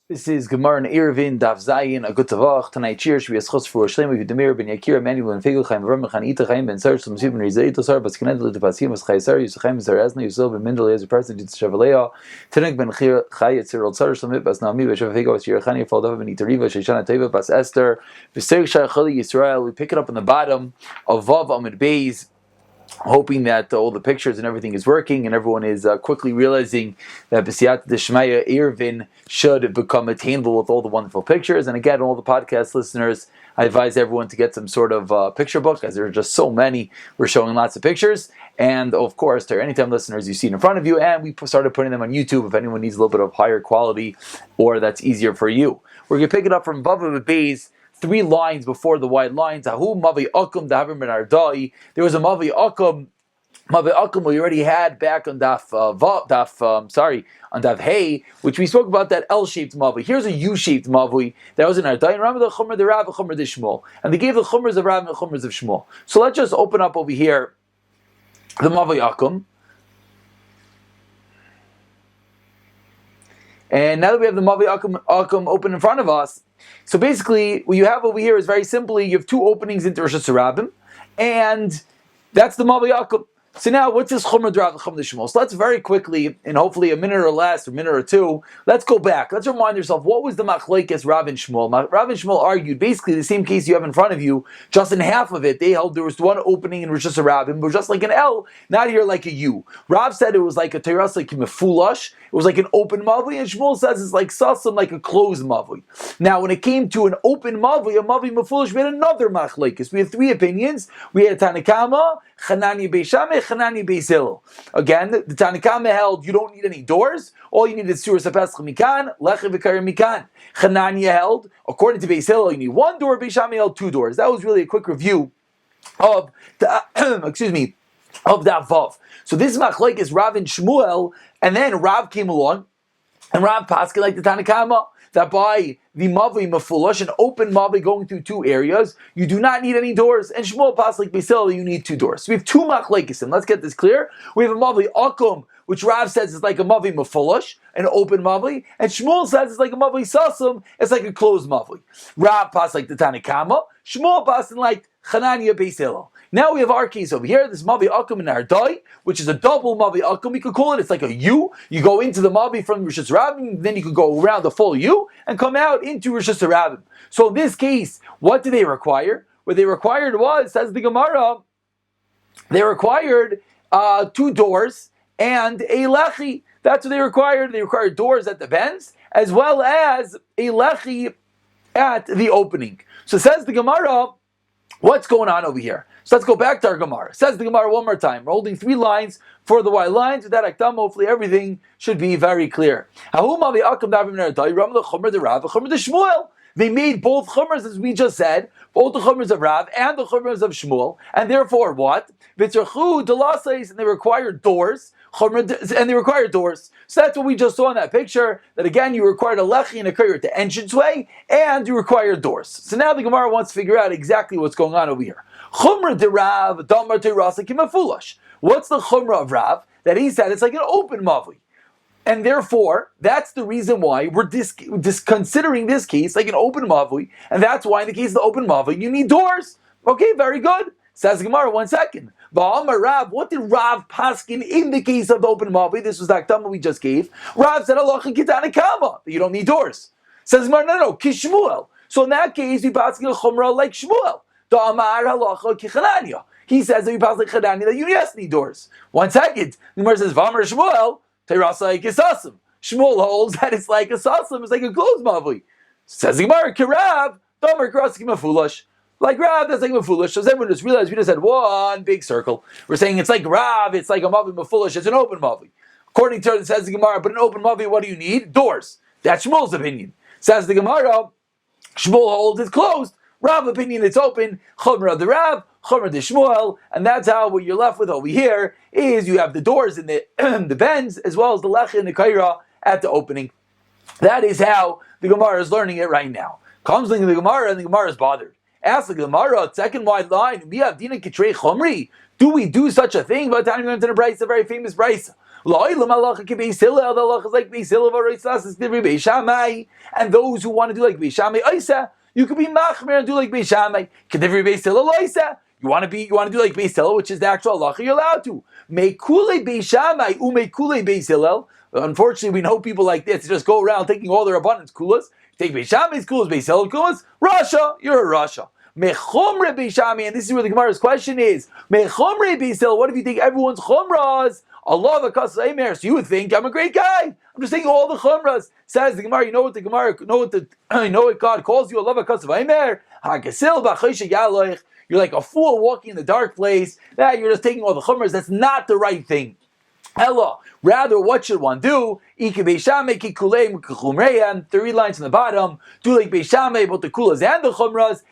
This is Gemara and Eruvin, Daf Zayin, a good tavach. Tonight, cheers. Should be a schos for Shlomo Yudamir ben Yakir, Emmanuel and Figel Chaim, Ram Chan Ita Chaim ben Sarch, Some Sibin Rizay Tosar, but Skaned to Pasim as Chaisar, Yuschaim Zarazna, Yusel ben Mendel as a person to Shavalea, Tenek ben Chayat Cyril Sar, Shamit Bas Nami, Vashafigo, Yerchani, Faldov, and Itariva, Shishana Teva, Bas Esther, Visek Shachali Yisrael. We pick it up on the bottom of Vav Amid Beis, hoping that all the pictures and everything is working, and everyone is quickly realizing that B'siyat D'Shmaya Eiruvin should become attainable with all the wonderful pictures. And again, all the podcast listeners, I advise everyone to get some sort of picture book, as there are just so many. We're showing lots of pictures, and of course, to Anytime listeners, you see it in front of you, and we started putting them on YouTube if anyone needs a little bit of higher quality or that's easier for you. We're going to pick it up from Vav Beis, 3 lines before the wide lines. Ahu Mavi Akum Dahavim Ben Ardai. There was a Mavi Akum we already had back on Daf Hey, which we spoke about, that L-shaped Mavi. Here's a U-shaped Mavi that was in Ardai. And remember the Chumr the Rav, the Chumr the Shmuel, and they gave the Chumrs of Rav and the Chumrs of Shmuel. So let's just open up over here the Mavi Akum. And now that we have the Mavi Akum open in front of us, so basically what you have over here is very simply, you have 2 openings into Rosh Hashanah, and that's the Mavi Akum. So now, what's this Chumr D'Rav and Chumr D'Shmuel? So let's very quickly, in hopefully a minute or less, or a minute or two, let's go back. Let's remind yourself, what was the Machlekes Rav and Shmuel? Rav and Shmuel argued, basically the same case you have in front of you, just in half of it, they held there was 1 opening in Rosh Hashanah, but just like an L, not here like a U. Rav said it was like a Teras, like a Mefulash, it was like an open Mavi, and Shmuel says it's like Sasam, like a closed Mavi. Now, when it came to an open Mavi, a Mavi Mefulash, we had another Machlekes. We had 3 opinions. We had Tanakama, Chanani Beishameh, Chanani Beisil. Again, the Tanakama held you don't need any doors. All you need is Surah Sapesach Mikan, Lecha V'Kayim Mikan. Chanani held, according to Beisil, you need 1 door. Beishameh held 2 doors. That was really a quick review of the, of that Vav. So this Machlekes is Rav and Shmuel, and then Rav came along, and Rav Paskin like the Tanakama, that by the Mavi Mefulash, an open Mavi going through 2 areas, you do not need any doors. And Shmuel Pas like Beisil, you need 2 doors. So we have 2 Machlekes, and let's get this clear. We have a Mavi Akum, which Rav says is like a Mavi Mefulash, an open Mavi, and Shmuel says it's like a Mavi Sasam, it's like a closed Mavi. Rav Pas like the Tanakama, Shmuel Pas like Chananya Beisil. Now we have our case over here, this Mavi Akum in Ardai, which is a double Mavi Akum. We could call it, it's like a U. You go into the Mavi from Rosh Hashanah, then you could go around the full U and come out into Rosh Hashanah. So in this case, what did they require? What they required was, says the Gemara, they required 2 doors and a lechi. That's what they required. They required doors at the bends, as well as a lechi at the opening. So says the Gemara, what's going on over here? So let's go back to our Gemara. Says the Gemara one more time. We're holding 3 lines for the white lines. With that akdam, hopefully everything should be very clear. They made both chumras, as we just said, both the chumras of Rav and the chumras of Shmuel, and therefore what? And they required doors. And they required doors. So that's what we just saw in that picture, that again, you required a lechi and a kair at the entranceway, and you required doors. So now the Gemara wants to figure out exactly what's going on over here. Chumra de Rav, damar te rasa kimafulash. What's the chumra of Rav? That he said it's like an open mavi. And therefore, that's the reason why we're considering this case like an open mavi, and that's why in the case of the open mavi, you need doors. Okay, very good. Says the Gemara, 1 second. Rav, what did Rav paskin in the case of the open mavi? This was the akdama we just gave. Rav said, Allah kitana kama, you don't need doors. Says the Gemara, no, Kishmuel. So in that case, we paskin chumra like Shmuel. The Amar halacha kichananya. He says that we pass like Chananya that you yes need doors. 1 second. The Gemara says, Vamar Shmuel, Teirasa like Isasim. Shmuel holds that it's like a Sasim, it's like a closed mavi. Says the Gemara, Kirav, Damar Kraskim Afulash. Like Rav, that's like Mafulish. So everyone just realized we just had 1 big circle. We're saying it's like Rav, it's like a Mavi Mafulish, it's an open Mavi. According to it, says the Gemara, but an open Mavi, what do you need? Doors. That's Shmuel's opinion. Says the Gemara, Shmuel holds it's closed. Rav opinion, it's open. Chumra de Rav, Chumra de Shmuel, and that's how what you're left with over here is you have the doors in the the bends, as well as the lecha and the kaira at the opening. That is how the Gemara is learning it right now. Comes the Gemara, and the Gemara is bothered. Ask the Gemara, 2nd wide line, do we do such a thing? By the time we went to the Brisa, a very famous Brisa. Lo'ilam halacha k'beis Hillel, the halacha is like beis Hillel v'roitz lasas k'divri beis Shammai. And those who want to do like beis Shammai oisa, you could be machmer and do like beis Shammai. K'divri beis Hillel oisa. You want to do like beis Hillel, which is the actual halacha, you're allowed to. Meikule beis Shammai umeikule beis Hillel. Unfortunately, we know people like this just go around taking all their abundance kulas. You take beis Shammai's kulas, beis Hillel kulas. Russia, you're a Russia. Mechomre beis Shammai, and this is where the Gemara's question is. Mechomre beis Hillel. What if you think everyone's chumras? Allah v'kas Eimer. So you would think I'm a great guy. I'm just taking all the chumras. Says the Gemara. You know what the Gemara? You know what God calls you? Allah v'kas Eimer. Hagasil b'chayshik yaloich. You're like a fool walking in the dark place. You're just taking all the chumras. That's not the right thing. Ella, rather, what should one do? 3 lines on the bottom. Do like Beis Shammai, both the kulas and the chumras.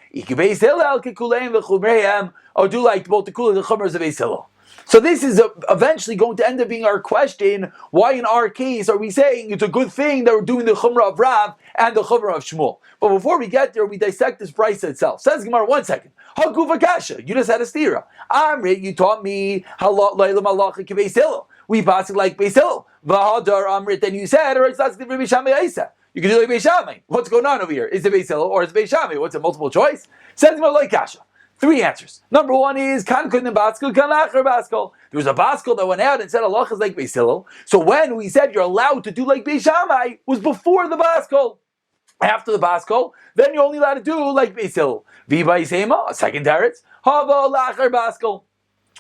Or do like both the kulas and the chumras of Beis Hillel. So this is eventually going to end up being our question. Why in our case are we saying it's a good thing that we're doing the chumrah of Rav and the chumrah of Shmuel? But before we get there, we dissect this brisa itself. Says Gemara, 1 second. Haguva kasha, you just had a stira. Amrit, you taught me halal leilam halacha k'beis Hillel. We pass it like Beis Hillel. V'hadar Amrit, then you said, or it's not Beis Shammai Isa. You can do like Beis Shammai. What's going on over here? Is it Beis Hillel or is it Beis Shammai? What's a multiple choice? Says Gemara like kasha. 3 answers. Number 1 is kan kun baskel kan acher baskel. There was a baskel that went out and said Allah is like Beis Hillel. So when we said you're allowed to do like Beis Shammai, was before the baskel. After the baskel, then you're only allowed to do like Beis Hillel. V'bay sema, a second teretz. Hava lacher baskel.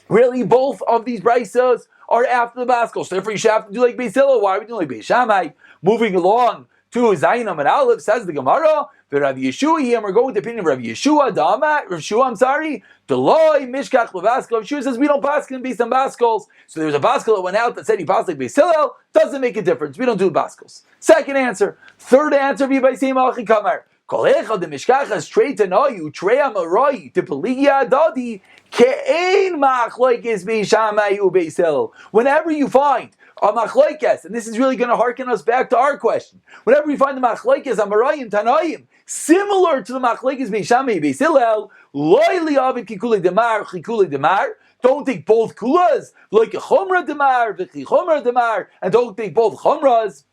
Really, both of these brisas are after the baskel. So therefore you should have to do like Beis Hillel. Why are we doing like Beis Shammai? Moving along to Zainam and Aleph, says the Gemara. Rav Yeshua, and we're going with the opinion of Rav Yeshua, Deloy, Mishkach, Levaskal. Rav Yeshua says we don't paskin based on baskals. So there's a baskal that went out that said he passed like Beis Hillel. Doesn't make a difference. We don't do baskals. Second answer. Third answer, V'bay Seim Alchi Kamar. Kolecha de Mishkachas straight to know you, Treya Maroi, to Peligia Dadi, Ke'ein Machlokes Beis Shammai u Beis Hillel. Whenever you find a machlokes, and this is really going to harken us back to our question. Whenever we find the machlokes Amarayim Tanaim, similar to the machlokes Beis Shammai Beis Hillel, loy liavid kikule demar chikule demar. Don't take both kulas like a chumra demar v'chi chumra demar, and don't take both chumras.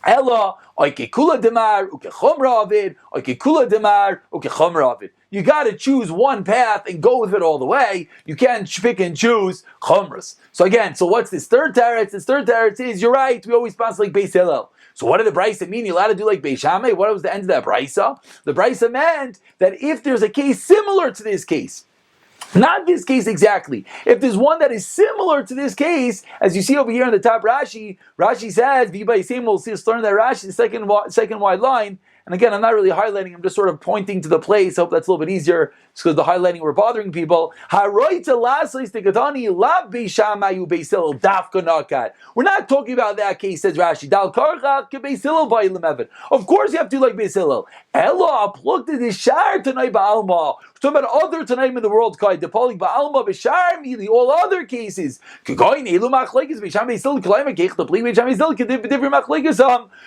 Ella oike kula demar uke chumra avid oike kula demar uke chumra avid. You got to choose one path and go with it all the way. You can't pick and choose chumras. So again, what's this third teretz? This third teretz is, you're right, we always pass like Beis Hillel. So what did the brisa mean? You're allowed to do like Beis Shammai? What was the end of that brisa? The brisa meant that if there's a case similar to this case, not this case exactly. If there's one that is similar to this case, as you see over here in the top Rashi says, V'bay Seim, we'll see us learn that Rashi, the second wide line. And again, I'm not really highlighting, I'm just sort of pointing to the place. I hope that's a little bit easier, just because the highlighting we're bothering people. We're not talking about that case, says Rashi. Of course you have to do like Beis Hillel. We're talking about other Tanaim in the world, all other cases.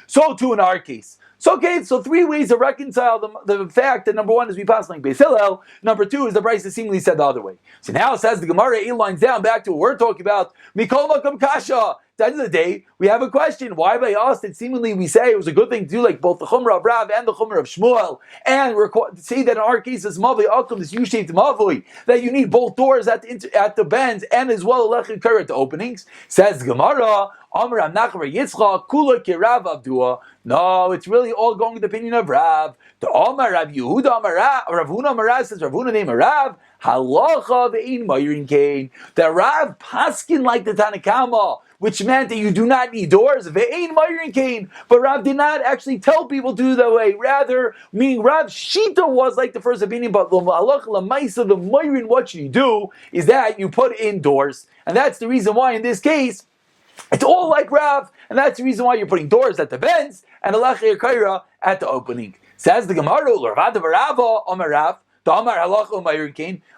So too in our case. So 3 ways to reconcile the fact that number 1 is we pass like Beis Hillel, number 2 is the brisa seemingly said the other way. So now it says the Gemara 8 lines down back to what we're talking about. Mikol Makam Kasha. At the end of the day, we have a question. Why by us did seemingly we say it was a good thing to do like both the Chumrah of Rav and the Chumrah of Shmuel, and say that in our case this Mavli Akum, this U-shaped Mavli, that you need both doors at the bends and as well Lechem Kara at the openings? Says the Gemara, Amar Amnachar Yitzchak Kula Kirav Avdua. No, it's really all going to the opinion of Rav. The Amar Rav Yehuda Amar Rav Huna Amar Rav, says Rav Huna name Rav Halacha ve'in Mayrin Kain. The Rav paskin like the Tanakama, which meant that you do not need doors. Ve'ein Mayrin Kain. But Rav did not actually tell people to do that way. Rather, meaning Rav's Shita was like the first opinion, but the Mayrin, what you do is that you put in doors. And that's the reason why in this case, it's all like Rav, and that's the reason why you're putting doors at the bends and a Lachir Kaira at the opening. Says the Gemara,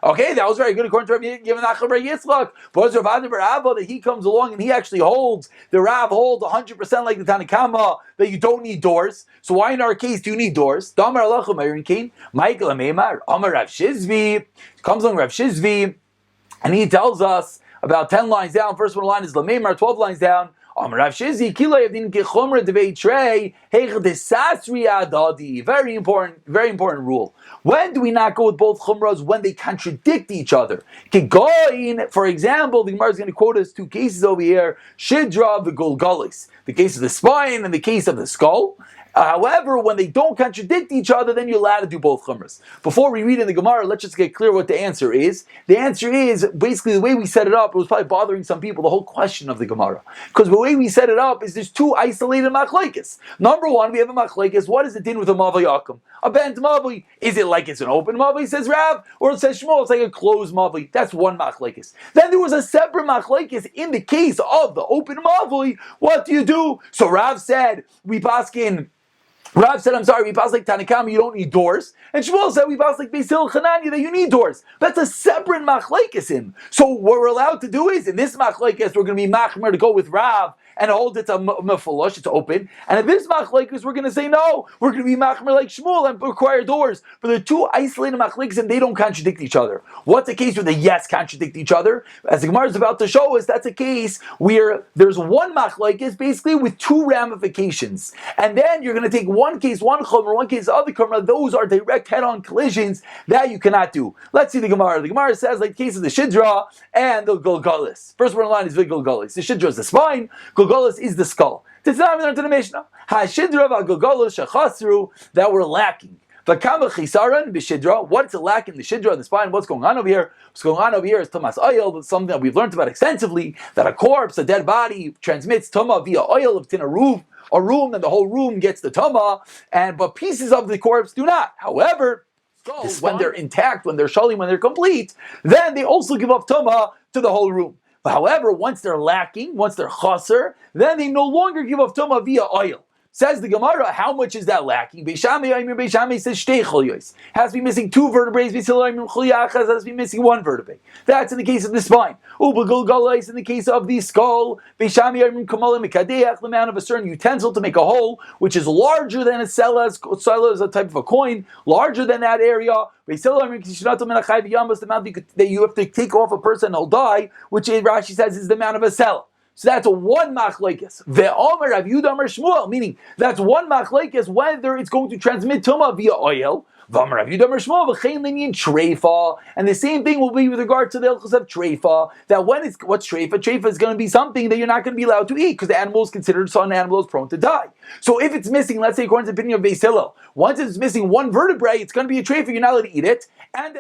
okay, that was very good according to Rabbi Yitzchak. But Rav Barava, that he comes along and he actually holds, the Rav holds 100% like the Tanakama, that you don't need doors. So why in our case do you need doors? Damar Halacha Mayrin Kain, Michael Ameimar, Amar Rav Shizvi, comes along Rav Shizvi, and he tells us, about 10 lines down. First one line is Lamemar, 12 lines down. Very important rule. When do we not go with both chumras? When they contradict each other. For example, the Gemara is going to quote us two cases over here: Shidra v'Gulgalis, the case of the spine and the case of the skull. However, when they don't contradict each other, then you're allowed to do both chumras. Before we read in the Gemara, let's just get clear what the answer is. The answer is, basically the way we set it up, it was probably bothering some people, the whole question of the Gemara. Because the way we set it up is there's two isolated machlekes. Number one, we have a machlekes. What is the din with a mavai akum? A bent mavai. Is it like it's an open mavai, says Rav? Or it says Shmuel, it's like a closed mavai. That's one machlekes. Then there was a separate machlekes in the case of the open mavai. What do you do? So Rav said, we paskin. Rav said, I'm sorry, we pass like Tanakama, you don't need doors. And Shmuel said, we pass like Beis Hillel Chananya, that you need doors. That's a separate machlekes in. So what we're allowed to do is, in this machlekes, we're going to be machmer to go with Rav and hold it's a mefulush, it's open. And in this machlekes, we're going to say, no, we're going to be machmer like Shmuel and require doors. But they're two isolated machlekes and they don't contradict each other. What's the case where the yes contradict each other? As the Gemara is about to show us, that's a case where there's one machlekes basically with two ramifications. And then you're going to take one case, one chomer, one case, other chomer. Those are direct head-on collisions that you cannot do. Let's see the Gemara. The Gemara says, like the case of the Shidra and the Golgolis. First one in line is the Golgolis. The Shidra is the spine, Golgolis is the skull. This is not even to the Mishnah. Ha-Shidra va-Golgolis shechasru, that were lacking. V'kama chisaran b'Shidra, what's lacking in the Shidra, the spine? What's going on over here? What's going on over here is Tumas oil, but something that we've learned about extensively, that a corpse, a dead body, transmits Tumah via oil of tin, a room, and the whole room gets the Tumah, but pieces of the corpse do not. However, when they're intact, when they're shalim, when they're complete, then they also give up Tumah to the whole room. But however, once they're lacking, once they're chaser, then they no longer give up Tumah via oil. Says the Gemara, how much is that lacking? Beis Shammai says shtei cholyos. Has to be missing two vertebrae. Beis Hillel has to be missing one vertebrae. That's in the case of the spine. Ubagulgalais in the case of the skull. Beis Shammai kamalim mikadeach, the amount of a certain utensil to make a hole, which is larger than a sela. Sela is a type of a coin, larger than that area. Beis Hillel the amount that you have to take off a person and he'll die, which Rashi says is the amount of a sela. So that's one machlekes. Ve'omer Rav Yehuda Amar Shmuel, meaning that's one machlekes whether it's going to transmit tumah via oil. Ve'omer Rav Yehuda Amar Shmuel v'chein linyan treifa, and the same thing will be with regard to the ilchos of treifa. That when it's what's treifa? Treifa is going to be something that you're not going to be allowed to eat because the animal is considered an animal is prone to die. So if it's missing, let's say according to the opinion of Beis Hillel, once it's missing one vertebrae, it's going to be a treifa. You're not allowed to eat it, and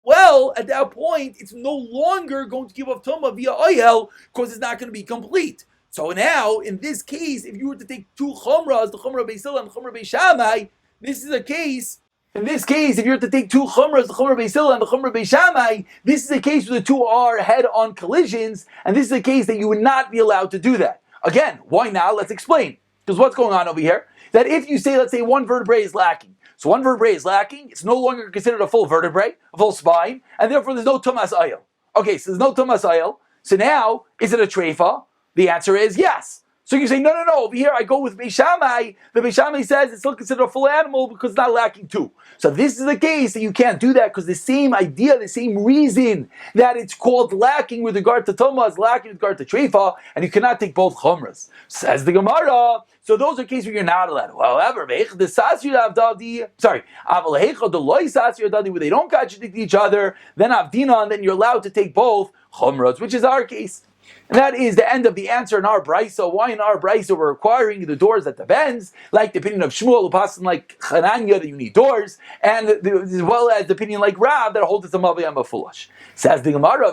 well, at that point, it's no longer going to give up tumah via oil because it's not going to be complete. So now, in this case, if you were to take two chumras, the chumrah Beis Hillel and the chumrah Beis Shammai, this is a case. In this case, if you were to take two chumras, the chumrah Beis Hillel and the chumrah Beis Shammai, this is a case where the two are head-on collisions, and this is a case that you would not be allowed to do that. Again, why not? Let's explain. Because what's going on over here? That if you say, let's say, one vertebrae is lacking, so one vertebrae is lacking, it's no longer considered a full vertebrae, a full spine, and therefore there's no tumas ayil. Okay, so there's no tumas ayil. So now, is it a treifa? The answer is yes. So you say, no, over here I go with Beis Shammai. The Beis Shammai says it's still considered a full animal because it's not lacking two. So this is the case that you can't do that because the same idea, the same reason that it's called lacking with regard to tumah is lacking with regard to treifa, and you cannot take both chumras. Says the Gemara. So those are cases where you're not allowed. However, where they don't contradict each other, then avdinan, then you're allowed to take both chumras, which is our case. And that is the end of the answer in our brisa. Why in our brisa we're requiring the doors at the bends, like the opinion of Shmuel, who passes like Chananya that you need doors, and as well as the opinion like Rav that holds it's a maviyam mefulush. Says the Gemara,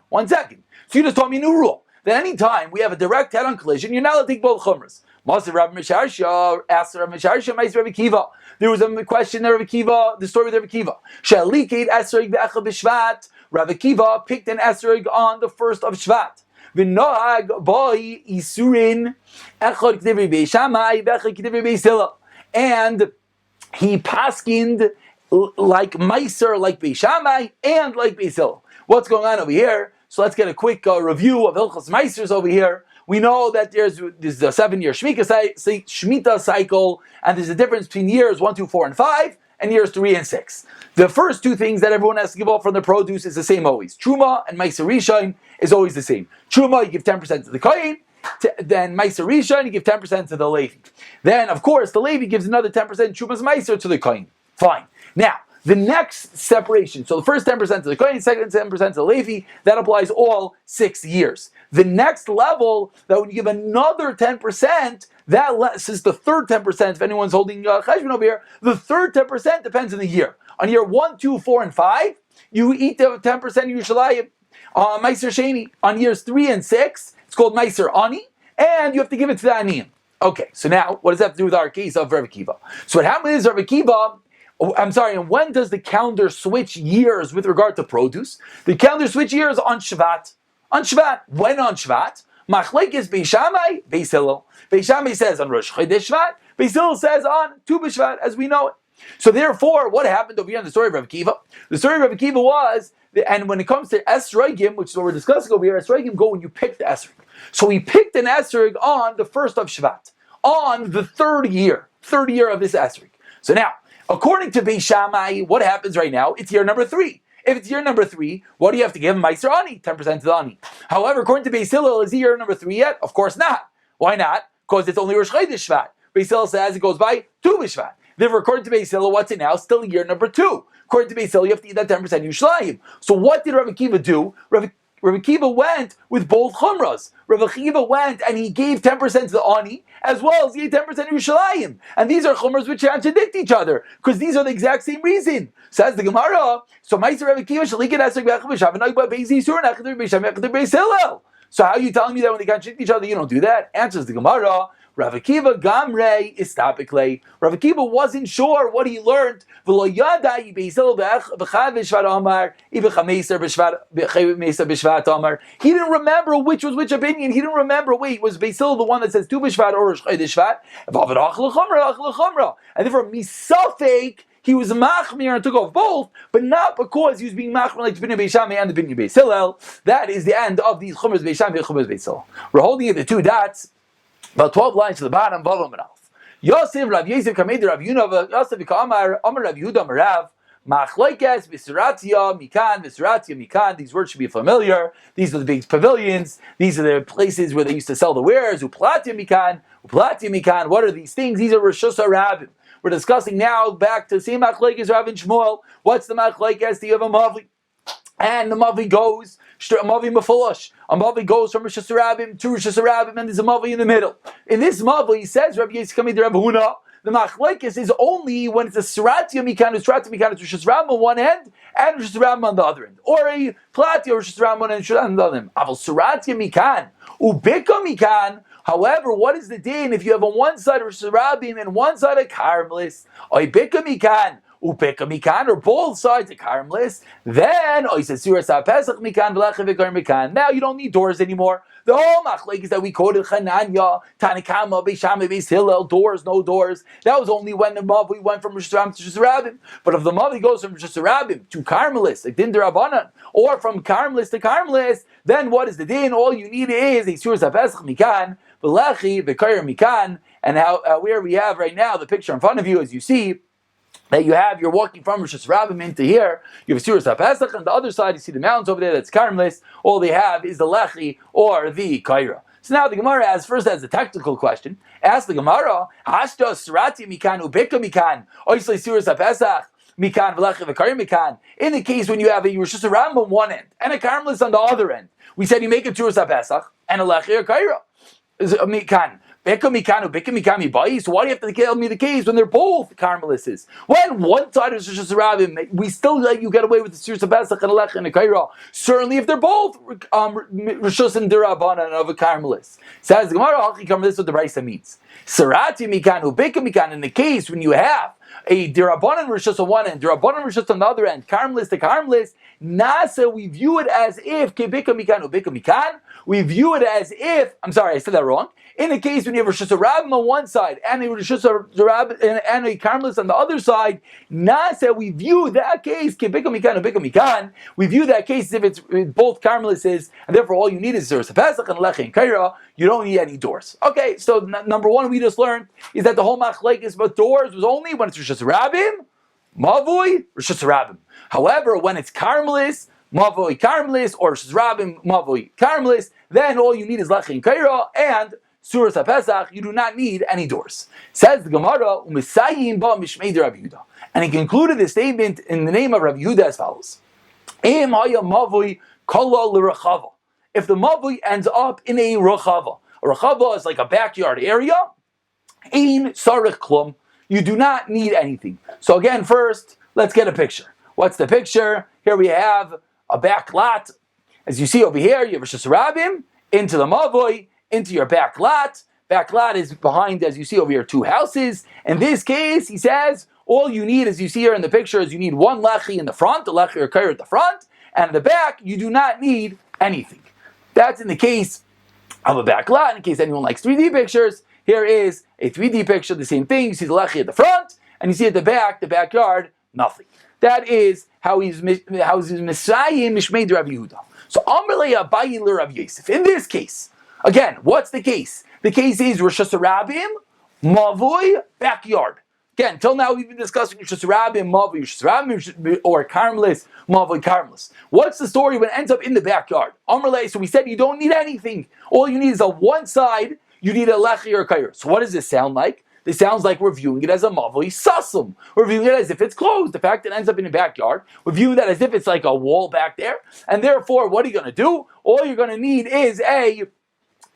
1 second. So you just taught me a new rule. That any time we have a direct head-on collision, you're not allowed to take both chumras. Master Rabbi Misharsha asked Rabbi Misharsha, Ma'is Rabbi Kiva. There was a question there, Rabbi Kiva, the story of Rabbi Kiva. Shalikate Esrog be'echa b'Shvat. Rabbi Kiva picked an Esrog on the 1st of Shvat. V'nohag boi isurin echad k'divri be'Shammai v'echad k'divri Beis Hillel. And he paskined like Meiser, like Beis Shammai, and like Beis Hillel. What's going on over here? So let's get a quick review of Hilchos Meisers over here. We know that there's a 7-year Shemitah cycle, and there's a difference between years 1, 2, 4, and 5, and years 3 and 6. The first two things that everyone has to give up from the produce is the same always. Truma and Meiser Rishon is always the same. Truma, you give 10% to the Kohen, then Meiser Rishon, you give 10% to the Levi. Then, of course, the Levi gives another 10% Truma's Meiser to the Kohen. Fine. Now, the next separation, so the first 10% to the Kohen, second 10% to the Levi, that applies all 6 years. The next level, that when you give another 10%, this is the third 10%, if anyone's holding Cheshbon over here, the third 10% depends on the year. On year 1, 2, 4, and 5, you eat the 10% Yerushalayim, Meiser Sheni. On years 3 and 6, it's called Meiser Ani, and you have to give it to the Aniyim. Okay, so now, what does that have to do with our case of Rav Akiva? So what happened is Rav Akiva, and when does the calendar switch years with regard to produce? The calendar switch years on Shvat. On Shvat. When on Shvat? Machlekes Beis Shammai, Beis Hillel. Beis Shammai says on Rosh Chodesh Shvat. Beis Hillel says on Tu B'Shvat, as we know it. So therefore, what happened over here in the story of Rav Akiva? The story of Rav Akiva was, and when it comes to Esrogim, which is what we're discussing over here, Esrogim go when you pick the Esrog. So he picked an Esrog on the first of Shvat, on the third year of this Esrog. So now, according to Beis Shammai, what happens right now? It's year number 3. If it's year number 3, what do you have to give him? Meiser Ani, 10% to the Ani. However, according to Beis Hillel, is he year number 3 yet? Of course not. Why not? Because it's only Rosh Chodesh Shvat. Beis Hillel says it goes by Tu B'Shvat. Therefore, according to Beis Hillel, what's it now? Still year number 2. According to Beis Hillel, you have to eat that 10% Yerushalayim. So what did Rav Akiva do? Rav Akiva went with both chumras. Rav Akiva went and he gave 10% to the Ani, as well as he gave 10% Yerushalayim. And these are chumras which contradict each other, because these are the exact same reason. Says the Gemara, so Meiser Rav Akiva shalikin esek b'echav v'shav v'noi b'beis yisur nechadr b'beisham nechadr Beis Hillel. So how are you telling me that when they contradict each other, you don't do that? Answers the Gemara, Rav Akiva gamrei istapikle. Rav Akiva wasn't sure what he learned. V'lo yadai Beis Hillel b'chav v'shvat amar ib'chameiser b'shvat amar. He didn't remember which was which opinion. He didn't remember. Wait, was Beis Hillel the one that says Tu b'shvat or Rosh Chodesh Shvat? And therefore, misafek, he was machmir and took off both, but not because he was being machmir like the Binyan Beis Shammai and the Binyan Beis Hillel. That is the end of these chumras Beis Shammai and chumras Beis Hillel. We're holding it the 2 dots. About 12 lines to the bottom, Vav and Alf. Yosef, Rav Yosef, Kamed, Rav Yunava, Yosef, Amar, Rav Yehuda, Marav, Machlekes, Viseratia, Mikan, Viseratia, Mikan. These words should be familiar. These are the big pavilions. These are the places where they used to sell the wares. Uplatia, Mikan. What are these things? These are Rishus HaRabim. We're discussing now back to the same Machlekes, Rav and Shmuel. What's the Machlekes? Do you have a Mavi? And the Mavi goes, a Mavi Mefulash. A Mavi goes from Rishus HaRabim to Rishus HaRabim, and there's a Mavi in the middle. In this Mavi, he says, Rabbi Yisrael coming to Rav Huna, the Machlekes is only when it's a Seratia Mikan, it's Rishus HaRabim on one end, and Rishus HaRabim on the other end. Or a Platia Rishus HaRabim on one end, and the other end. Aval Seratia Mikan, Ubika Mikan. However, what is the din if you have on one side Rishus HaRabim and one side a Karmelis? Or Ubika Mikan, Upeka Mikan, or both sides are karmless, then now you don't need doors anymore. The whole machlek is that we quoted Chananya, Tanakama, Beis Shammai, Beis Hillel, doors, no doors. That was only when the Mavi went from Rishus HaRabim to Rishus HaRabim. But if the Mavi goes from Rishus HaRabim to Karmelis, like Din Derabanan, or from Karmelis to Karmelis, then what is the din? All you need is a Suras HaPesach Mikan, V'lechi, V'kayer Mikan, and how where we have right now the picture in front of you, as you see, that you're walking from Rishus HaRabim into here, you have Suras HaPesach, and the other side, you see the mountains over there, that's Karmelis, all they have is the Lechi, or the Kaira. So now the Gemara first has a technical question. Ask the Gemara, Hashta Surati Mikan, Ubeka Mikan, Oisli Suras HaPesach, Mikan, V'lechi, V'kaira Mikan. In the case when you have a Rishus HaRabim on one end, and a Karmelis on the other end, we said you make a Suras HaPesach, and a Lechi, or Kaira. Mikan. So why do you have to tell me the case when they're both Carmelises? When one side is Rishus HaRabim, we still let you get away with the Suras HaPesach and a Lech and a Kaira. Certainly if they're both Rishus and Derabanan of a Carmelis. Says the Gemara, Halchi Carmelis, what the Brisa means. Sarati Mikan, Ubeka Mikan, in the case when you have a Derabanan Rishus on one end, Derabanan Rishus on the other end, Carmelis to Carmelis, Nasa, we view it as if Kebeka Mikan, Ubeka Mikan, we view it as if, I'm sorry, I said that wrong. In the case when you have a Rishus HaRabim on one side and a Rishus HaRabim and a Carmelis on the other side, Nasa, we view that case, Kebika Mikan, Ubeka Mikan, we view that case as if it's both Carmelises, and therefore all you need is Suras HaPesach and Lechi and Kaira, you don't need any doors. Okay, so number one we just learned is that the whole machlekes about doors was only when it's Rishus HaRabim Mavui, Rishus Rabim. However, when it's Karmelis, Mavui Karmelis, or Rishus Rabim, Mavui Karmelis, then all you need is Lechi and Kaira, and Suras HaPesach, you do not need any doors. Says the Gemara, U'misayim ba mishmei de Rav Yehuda. And he concluded this statement in the name of Rav Yehuda as follows. Im haya mavui kala l'rachava. If the mavui ends up in a rachava is like a backyard area, ein sarich klum, you do not need anything. So again, first, let's get a picture. What's the picture? Here we have a back lot. As you see over here, you have Rishus Rabim, into the mavui, into your back lot. Back lot is behind, as you see over here, two houses. In this case, he says, all you need, as you see here in the picture, is you need one lechi in the front, a lechi or kair at the front, and in the back, you do not need anything. That's in the case of a back lot. In case anyone likes 3D pictures, here is a 3D picture, the same thing. You see the lechi at the front, and you see at the back, the backyard, nothing. That is how he's Messiah Mishmei de Rav Yehuda. So Amrlei Abayi Rav Yosef. In this case, again, what's the case? The case is Rishus Rabim, Mavui, backyard. Again, till now we've been discussing Rishus Rabim, Mavui, Rishus Rabim, or Karmelis, Mavui, Karmelis. What's the story when it ends up in the backyard? Amrlei, so we said you don't need anything. All you need is on one side, you need a lechi or a kair. So what does this sound like? This sounds like we're viewing it as a mavui sasum. We're viewing it as if it's closed. The fact that it ends up in the backyard, we're viewing that as if it's like a wall back there. And therefore, what are you going to do? All you're going to need is a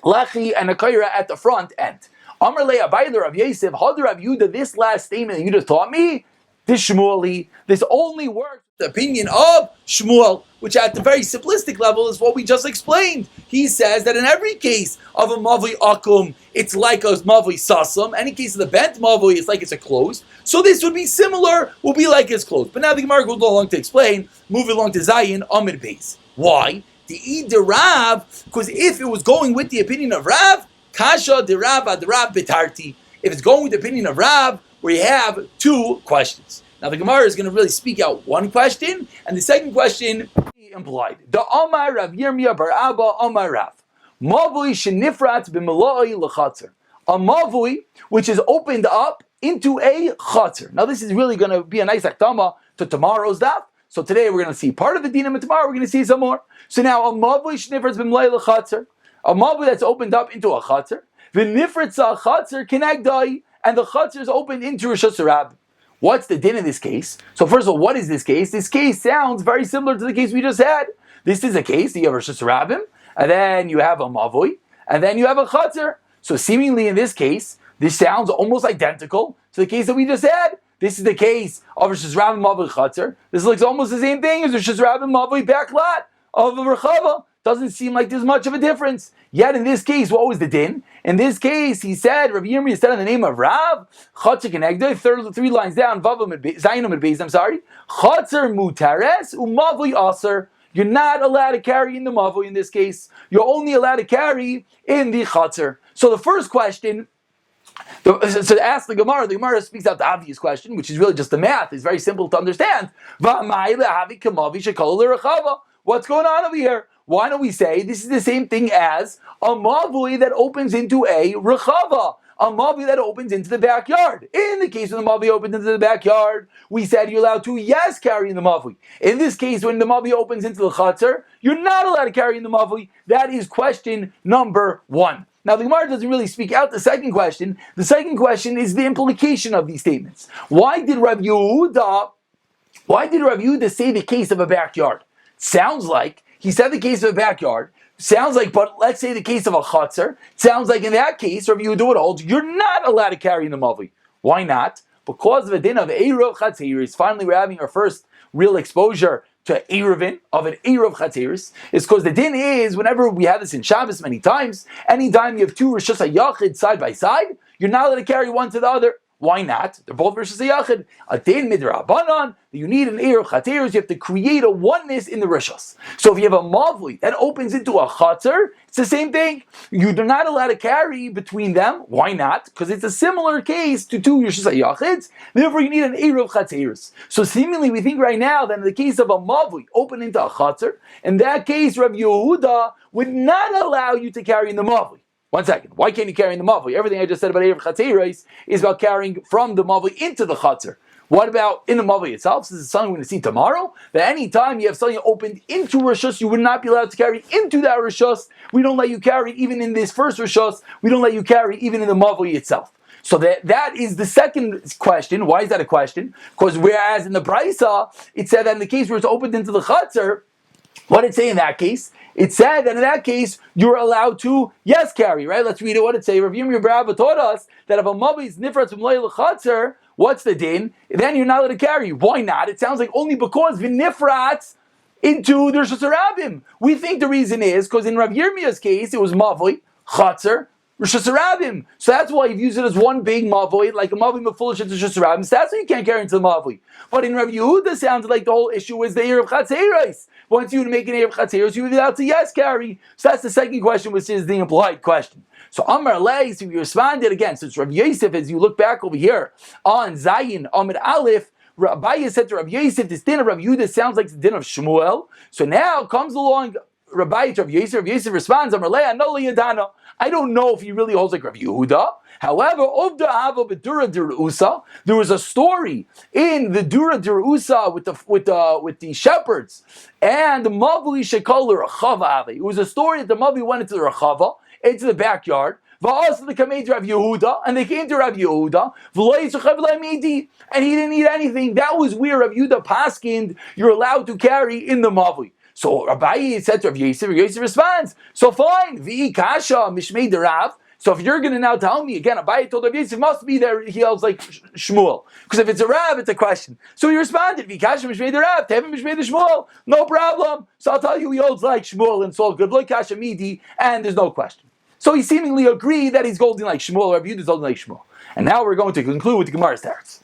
lechi and a kaira at the front end. Amar le Abayler Rav Yosef, Had Rav Yehuda, this last statement that you just taught me, this Shmueli, this only works with the opinion of Shmuel, which at the very simplistic level is what we just explained. He says that in every case of a mavui akum, it's like a mavui sasam. Any case of the bent mavui, it's like it's a closed. So this would be similar, will be like it's closed. But now the Gemara will go along to explain, move along to Zayin, Amid Beis. Why? The Rav, because if it was going with the opinion of Rav, Kasha de Rav ad Rav betarti. If it's going with the opinion of Rav, where you have two questions. Now the Gemara is going to really speak out one question, and the second question implied. The Amar Rav Yirmiyah bar Abba Amar Rav. Mavui shenifrat b'meloi l'chatzer. A mavui which is opened up into a chatzer. Now this is really going to be a nice aktama to tomorrow's daf. So today we're going to see part of the dinam, and tomorrow we're going to see some more. So now a mavui shenifrat b'meloi l'chatzer. A mavui that's opened up into a chatzer. V'nifratza chatzer kinagdai, and the chatzer is opened into Rishus Rabim. What's the din in this case? So first of all, what is this case? This case sounds very similar to the case we just had. This is a case that you have Rishus Rabim, and then you have a mavui, and then you have a chatzer. So seemingly in this case, this sounds almost identical to the case that we just had. This is the case of Rishus Rabim, mavui, chatzer. This looks almost the same thing as Rishus Rabim, mavui, back lot of a rechava. Doesn't seem like there's much of a difference. Yet in this case, what was the din? In this case, he said, Rav Yirmiyah said in the name of Rav, Chatzer Kenegdoi, three lines down, Zayin Amid Beis, Chatzer mutares umavui aser. You're not allowed to carry in the mavui in this case. You're only allowed to carry in the chatzer. So the first question, so to ask the Gemara speaks out the obvious question, which is really just the math. It's very simple to understand. What's going on over here? Why don't we say this is the same thing as a mavui that opens into a rechava, a mavui that opens into the backyard? In the case when the mavui opens into the backyard, we said you're allowed to, yes, carry in the mavui. In this case, when the mavui opens into the chatzer, you're not allowed to carry in the mavui. That is question number one. Now, the Gemara doesn't really speak out the second question. The second question is the implication of these statements. Why did Rav Yehuda say the case of a backyard? Sounds like he said the case of a backyard. Sounds like, but let's say the case of a chatzer. Sounds like in that case, Rav Yehuda would hold, you're not allowed to carry in the mavui. Why not? Because of a din of Eruv Chatzeris. Finally, we're having our first real exposure to Eruvin, of an Eruv Chatzeris. It's because the din is, whenever we have this in Shabbos many times, anytime you have two Rishus HaYachid side by side, you're not allowed to carry one to the other. Why not? They're both Rishus HaYachid. A din midrabanan, you need an Eruv Chatzeris, you have to create a oneness in the Rishus. So if you have a mavui that opens into a chatzer, it's the same thing. You're not allowed to carry between them. Why not? Because it's a similar case to two Rishus HaYachids. Therefore, you need an Eruv Chatzeris. So seemingly, we think right now that in the case of a mavui open into a chatzer, in that case, Rav Yehuda would not allow you to carry in the mavui. One second. Why can't you carry in the mavui? Everything I just said about Eruv Chatzeris is about carrying from the mavui into the chatzer. What about in the Mavli itself? This is something we're going to see tomorrow. That any time you have something opened into Rishus, you would not be allowed to carry into that Rishus. We don't let you carry even in this first Rishus. We don't let you carry even in the Mavli itself. So that is the second question. Why is that a question? Because whereas in the Braisa, it said that in the case where it's opened into the Chatzar, what did it say in that case? It said that in that case, you're allowed to, yes, carry, right? Let's read it. What did it say? Rav Yomi Rabba taught us that if a Mavi is nifratz from Leil Chatzar, what's the din? Then you're not allowed to carry. Why not? It sounds like only because v'nifratz into the Rishus Harabim. We think the reason is because in Rav Yirmiya's case, it was Mavi, Chatzar, Rishus Harabim. So that's why you've used it as one big Mavoi, like a Mavi Mefulish into Rishus Harabim. So that's why you can't carry into the Mavi. But in Rav Yehuda, sounds like the whole issue is the Erev Chatzeros. Once you make an Erev Chatzeros, you would be allowed to yes carry. So that's the second question, which is the implied question. So Amar Lei, so you responded again. So it's Rav Yosef, as you look back over here on Zayin Amid Aleph, Rabbi said to Rav Yosef, this din of Rav Yehuda sounds like the din of Shmuel. So now comes along Rabbi to Rav Yosef. Rav Yosef responds, Amar Lei, Anoli Yadana. I don't know if he really holds like Rav Yehuda. However, there was a story in the Dura Derusa with the shepherds and the Mavli Shekol Rachava. It was a story that the Mavli went into the Rachava, into the backyard. And they came to Rav Yehuda, and he didn't eat anything. That was where Rav Yehuda paskind you're allowed to carry in the Mavli. So Rabbi said to Rav Yosef, Rav Yosef responds, so fine, v'i kasha mishmei derav. So if you're going to now tell me, again, Abaye told Rav Yosef, must be there, he yells like Shmuel. Because if it's a Rav, it's a question. So he responded, v'i kasha mishmei derav, tevim mishmei Shmuel, no problem. So I'll tell you, he holds like Shmuel, and so good, like kasha midi, and there's no question. So he seemingly agreed that he's holding like Shmuel, Rav Yehuda is holding like Shmuel. And now we're going to conclude with the Gemara's teretz.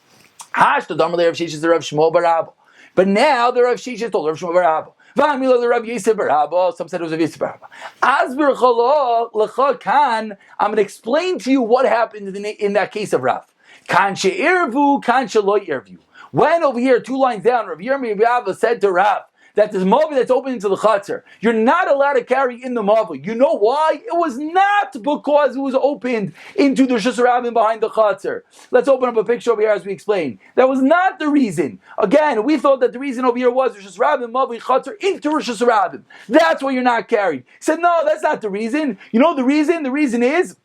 Hash to Damalei Rav Sheshes the Rav Shmuel Barab. But now the Rav Sheshes told Rav Shmuel Barab. V'amila the Rav Yosef Barab. Some said it was Rav Yosef Barab. Asbir chalok lecha kan. I'm going to explain to you what happened in that case of Rav. Kan she'irvu, kan she'lo irvu. When over here, 2 lines down, Rav Yirmiyah said to Rav, that this Mavi that's open into the Chatzar, you're not allowed to carry in the Mavi. You know why? It was not because it was opened into the Rishus Harabim behind the Chatzar. Let's open up a picture over here as we explain. That was not the reason. Again, we thought that the reason over here was Rishus Harabim, Mavi, Chatzar into Rishus Harabim. That's why you're not carried. He said, no, that's not the reason. You know the reason? The reason is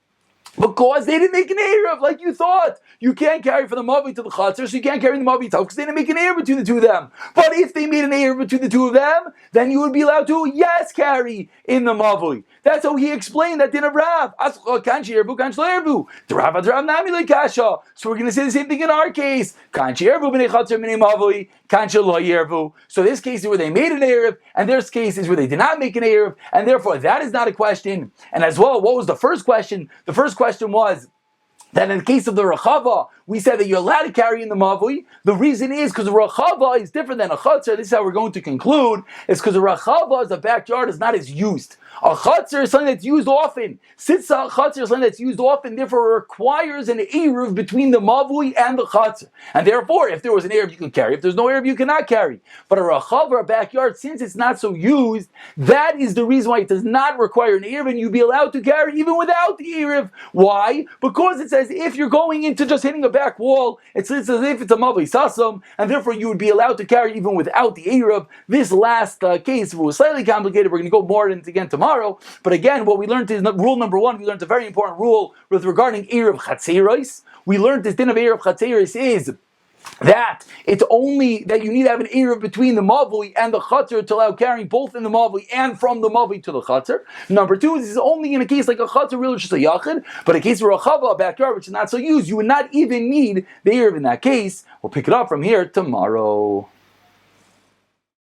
because they didn't make an Eruv like you thought. You can't carry from the Mavi to the Chatzar, so you can't carry the Mavi itself because they didn't make an Eruv between the two of them. But if they made an Eruv between the two of them, then you would be allowed to, yes, carry in the Mavi. That's how he explained that din of Rav. So we're going to say the same thing in our case. So this case is where they made an Eruv, and there's cases where they did not make an Eruv, and therefore that is not a question. And as well, what was the first question? The first question was that in the case of the Rachava, we said that you're allowed to carry in the Mavui. The reason is because the Rachava is different than a Chatzar. This is how we're going to conclude. It's because the Rachava, as a backyard, is not as used. A Chatzar is something that's used often. Sitza Chatzar is something that's used often, therefore requires an Eruv between the Mavui and the Chatzar. And therefore, if there was an Eruv, you can carry. If there's no Eruv, you cannot carry. But a Rachava, a backyard, since it's not so used, that is the reason why it does not require an Eruv, and you'd be allowed to carry even without the Eruv. Why? Because it says if you're going into just hitting a back wall, it's as if it's a Mavli Sasam, and therefore you would be allowed to carry even without the Eruv. This last case was slightly complicated. We're going to go more into it again tomorrow. But again, what we learned is rule number 1. We learned a very important rule with regarding Eruv Chatzeros. We learned this din of Eruv Chatzeros is that it's only that you need to have an Eruv between the Mavli and the Chatzar to allow carrying both in the Mavli and from the Mavli to the Chatzar. Number 2, this is only in a case like a Chatzar, really just a Yachid, but a case where a Chava, a backyard, which is not so used, you would not even need the Eruv in that case. We'll pick it up from here tomorrow.